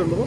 আমন্ত্রণ দেবো।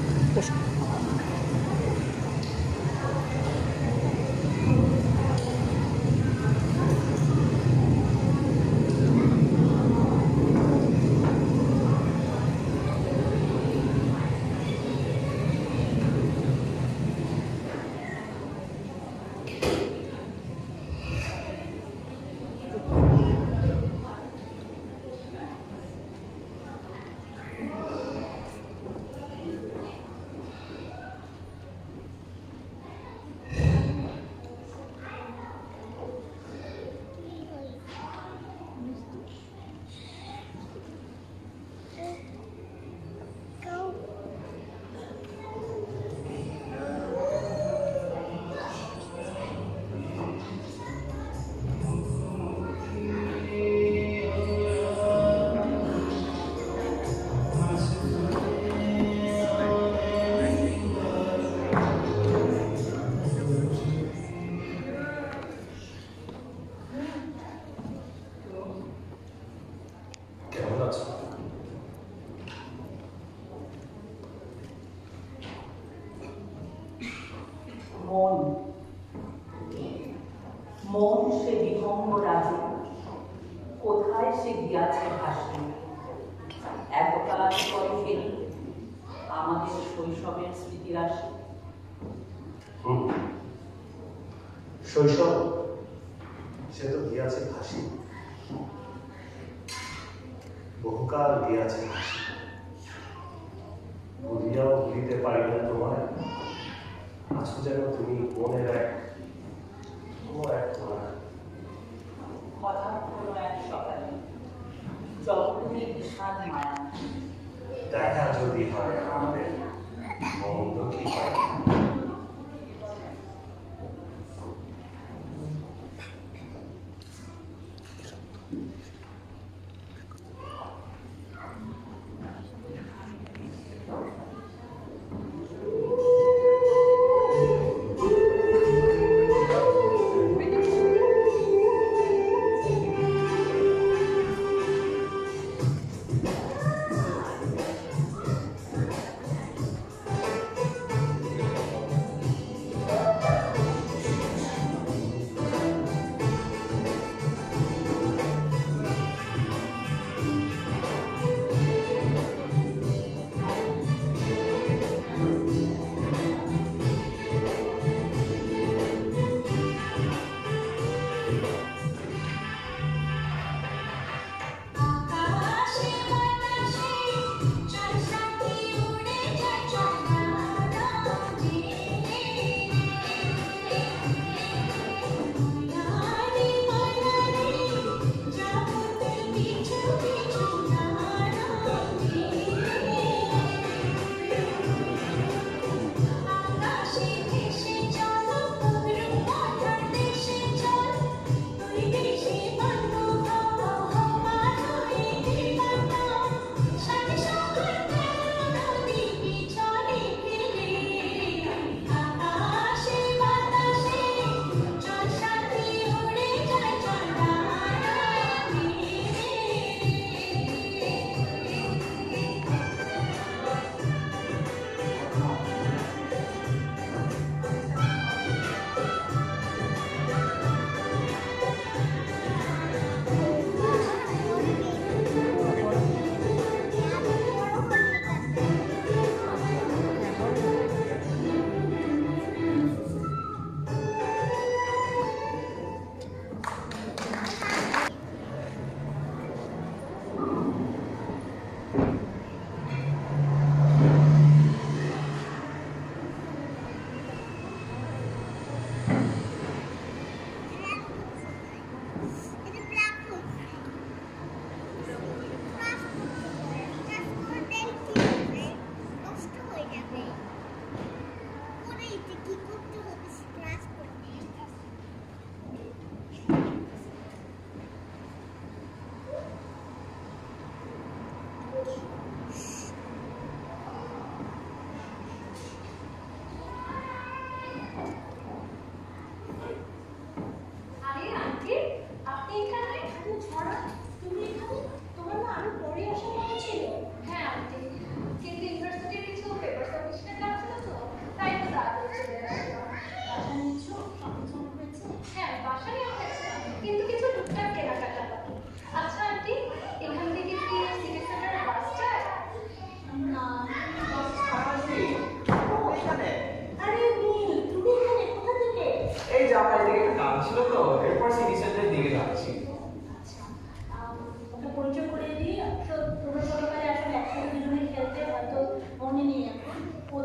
মন সে বিহঙ্গ রাজে, কোথায় সে গিয়াছে ভাসি। এতকাল পরে ফেরি আমাদের শৈশবের স্মৃতি রাশি। শৈশব সে তো গিয়াছে ভাসি, বহুকাল গিয়াছে ভাসি। ভুলিয়াও ভুলিতে পারি না তোমায়, আছো যেন তুমি মনের এক হঠাৎ কোনো এক সকালে জগতের বিশাল মায়া, দেখা যদি হয় আমাদের মন্দ কি হয়।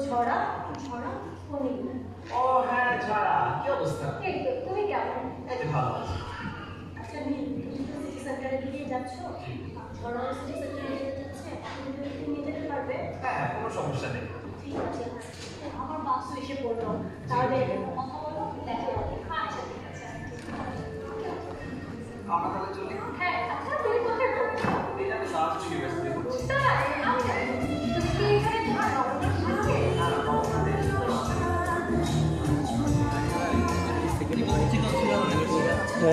ছড়া ছড়া কোনি ও হ্যাঁ ছড়া কি অবস্থা এই তো তুমি কেমন এই যে ভালো আছি আচ্ছা নি তুমি তো সিটি সেন্টারে দিকে যাচ্ছ ছড়া সিটি সেন্টারে যাচ্ছে তুমি নিয়ে যেতে পারবে হ্যাঁ কোনো সমস্যা নেই ঠিক আছে আমার বাস এসে পড়লো তাহলে কথা বলো দেখো আচ্ছা ঠিক আছে আমরা তাহলে চলি হ্যাঁ আচ্ছা তুমি কোথায় যাচ্ছ এই আমি সাহায্য ইউনিভার্সিটি করছি বুঝতে পারি আমি জানি তুমি কি এখানে তোমার নবজাতক আছে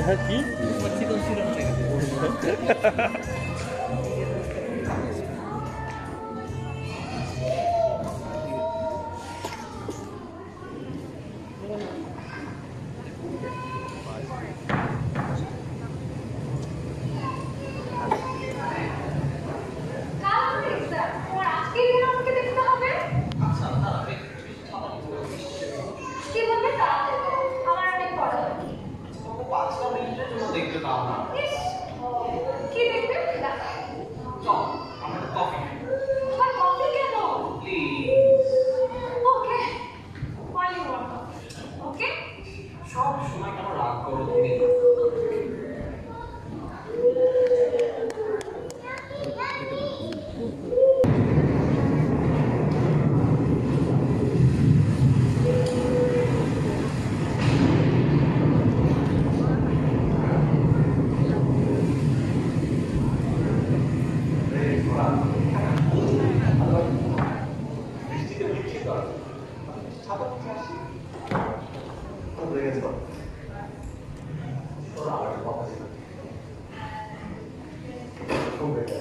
হ্যাঁ কি আচ্ছা না কি বলবে তাড়াতাড়ি আমার অনেক পড়া বাকি তোমাকে 5টা মিনিটের জন্য দেখতে দাও না ইস কি দেখবে না চল আমরা কফি তোমার কফি কেন please okay all you want okay সব সময় কেন রাগ করো তুমি বৃষ্টিতে ভিজছি তো আর। ছাতা নিচে আসি। খুব লেগেছে তো। তোরা আমার কথা ছিল। খুব লেগেছে।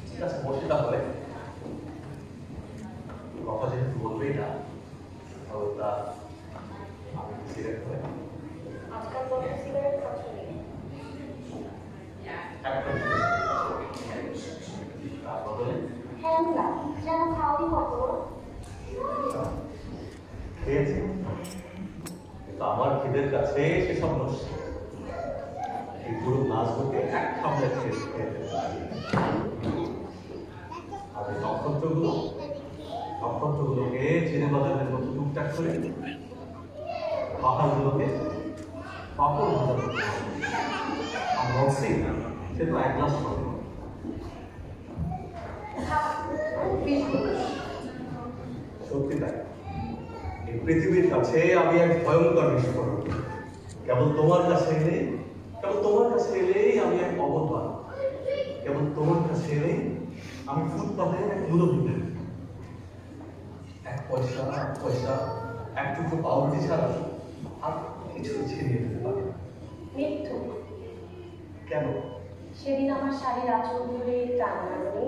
ঠিক আছে, বসি তাহলে। কথা যেহেতু বলবেই না, তাহলে তা আমি সিগারেট খাই। আজকাল বড় সিগারেট খাচ্ছ একদম। আর বদলে হ্যাঁ না যেন খাওয়াই কখনো খেয়েছি, কিন্তু আমার খিদের কাছে সেসব নষ্ট। এই পুরো নাচগুলোকে এক সামনে খেয়ে খেতে পারি। আর এই নক্ষত্রগুলোকে ছেড়ে বাজারের মতো টুকটাক করে পাহাড়গুলোকে পাপড় ভাজা করতে হবে। আর বলছি সে তো এক গ্লাস খাবে। সত্যি তাই, এই পৃথিবীর কাছে আমি এক ভয়ঙ্কর বিস্ফোরণ। কেবল তোমার কাছে এলেই আমি এক অবতার। কেবল তোমার কাছে এলেই আমি ফুটপাতে এক মুরব্বী। এক পয়সা একটুকু পাউরুটি ছাড়া আর কিছু ছিনিয়ে দিতে পারি না। মৃত্যু কেন? সেদিন আমার শাড়ির আঁচল ধরে টানানি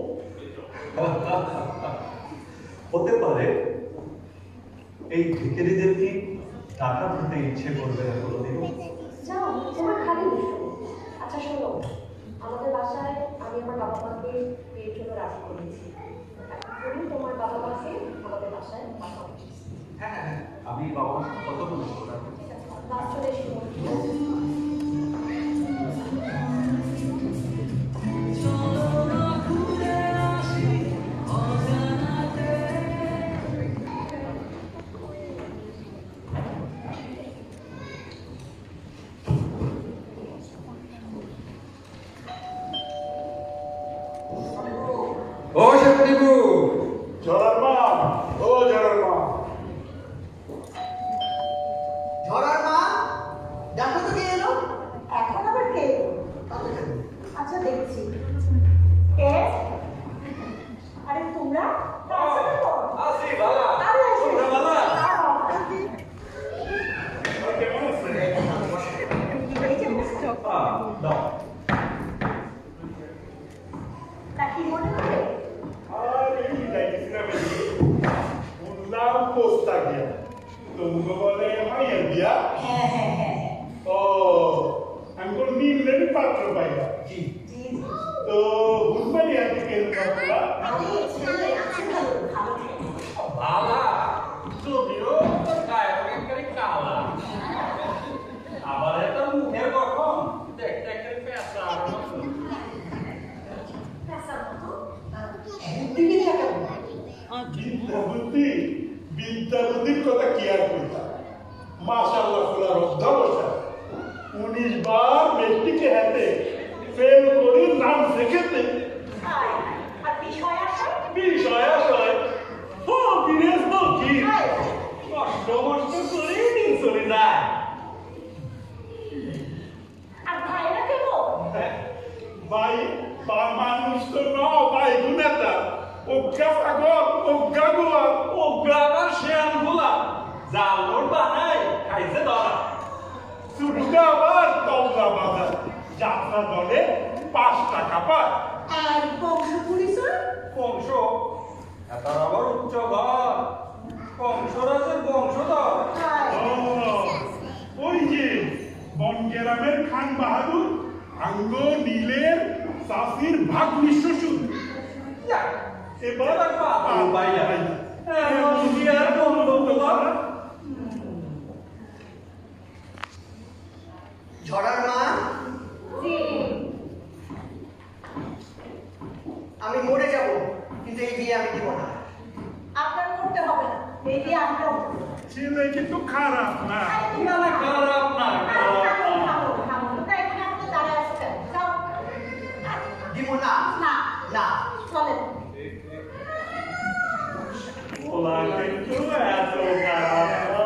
হতে পারে এই ভিখারিদের কি টাকা দিতে ইচ্ছে করবে না কোনোদিন? যাও তোমার খালি দুশো আচ্ছা শোনো আমাদের বাসায় আমি আমার বাবা মাকে বিয়ের জন্য রাজি করেছি তুমি তোমার বাবা মাকে আমাদের বাসায় পাঠাও হ্যাঁ, আমি বাবার সাথে কথা বলেছি। ঠিক আছে বাস চলে এসো ও শেফটিবু ঝড়ার মা ও ঝড়ার মা ঝড়ার মা দেখো তো কে এলো এখন আবার কে আচ্ছা দেখছি কে আরে তোমরা আসি বাবা আরে তোমরা বাবা কেমন আছে দাও। তা কি মনে করে আর এই যাইতেছি না বেশি বুঝলাম পোস্তা গিয়া তুমি বলে মাইয়ের বিয়া হ্যাঁ হ্যাঁ হ্যাঁ ও আমি কোন দিন পাত্র পাইলা জি জি তো বুঝবানি আমি কেন পাত্রা আরে ছেলে আছে ভালো ভালো বাবা যদিও গায়ে করে কালা আবার এটা মুখের গঠন দেখতে একটা পেঁচা আর মতো দিকে কেমন বিদ্যাবুদ্ধির কথা কি আর করতাম। মাশাআল্লাহ ফুলার অধ্যবসায় 19 বার মেট্রিকে হাতে ফেল করে নাম শেখেতে আর বিষয় আসে বিরেশ কি কষ্ট করে দিন চলে যায়। আর ভাইরা কেমন? ভাই বা মানুষ তো ন ভাই গুণাতা অজ্ঞা সাগর অজ্ঞা গোয়া অজ্ঞা আর শেয়াল ভোলা জাল নোট বানায় খাইছে ধরা। চুটকা আবার তবলা বাজার যাত্রা দলে 5 টাকা পায়। আর বংশ পরিচয়? বংশ এটার আবার উচ্চ ঘর বংশরাজের বংশধর। ওই যে বনগেরামের খান বাহাদুর আঙ্গ নীলের চাষির ভাগ শ্বশুর। এবার ঝড়ার মা, আমি মরে যাব, কিন্তু এই বিয়ে আমি দিব না। আপনার করতে হবে না, এই দিয়ে আমরাও ছেলে কিন্তু খারাপ না। খারাপ না দিব না, না। চলেন। ওলা কিন্তু এত খারাপ না।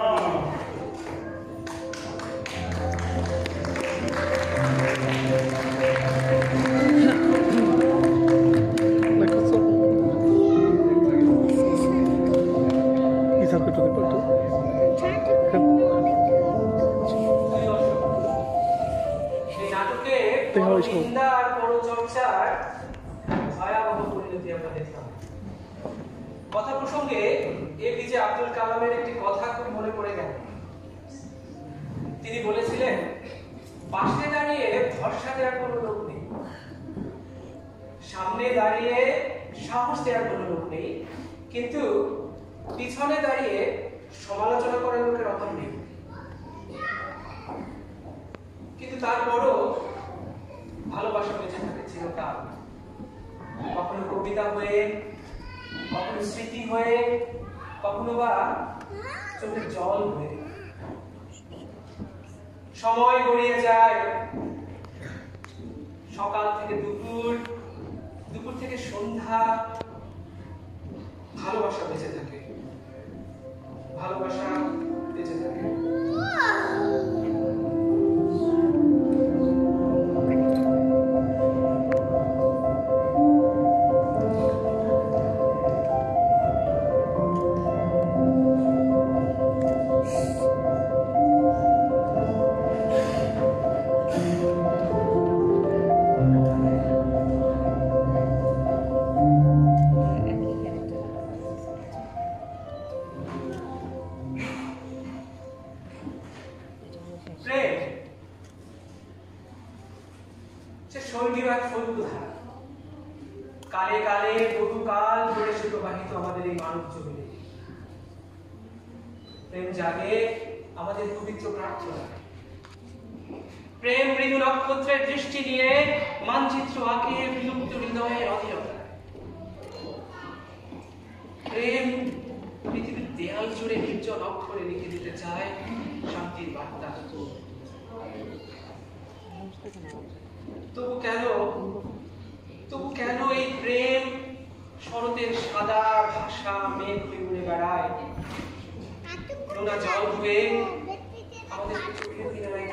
সেই নাটকে নিন্দা আর পরচর্চার ভয়াবহ পরিণতি আমরা দেখলাম। কথা প্রসঙ্গে এপিজে আব্দুল কালামের একটি কথা খুব মনে পড়ে গেল। তিনি বলেছিলেন, পাশে দাঁড়িয়ে ভরসা দেওয়ার কোনো লোক নেই, সামনে দাঁড়িয়ে সাহস দেওয়ার কোনো লোক নেই, কিন্তু পিছনে দাঁড়িয়ে সমালোচনা করার লোকের অভাব নেই। কিন্তু তারপরও ভালোবাসা বেঁচে থাকে চিরকাল, কখনো কবিতা হয়ে, কখনো স্মৃতি হয়ে, কখনো বা চোখের জল হয়ে। সময় গড়িয়ে যায়, সকাল থেকে দুপুর, দুপুর থেকে সন্ধ্যা, ভালোবাসা বেঁচে থাকে, ভালোবাসা বেঁচে থাকে। কালে কালে বহুকাল ধরে সে প্রবাহিত আমাদের এই মানব জীবনে। প্রেম জাগে আমাদের পবিত্র প্রার্থনা, প্রেম মৃদু নক্ষত্রের দৃষ্টি দিয়ে মানচিত্র আঁকে বিলুপ্ত হৃদয়ের অধীরতা। প্রেম পৃথিবীর দেয়াল জুড়ে নির্জন অক্ষরে লিখে দিতে চায় শান্তির বার্তা। তবু কেন এই প্রেম শরতের সাদা ভাষা মেঘ হয়ে উড়ে বেড়ায়, নোনা জল হয়ে আমাদের চোখের কিনারায়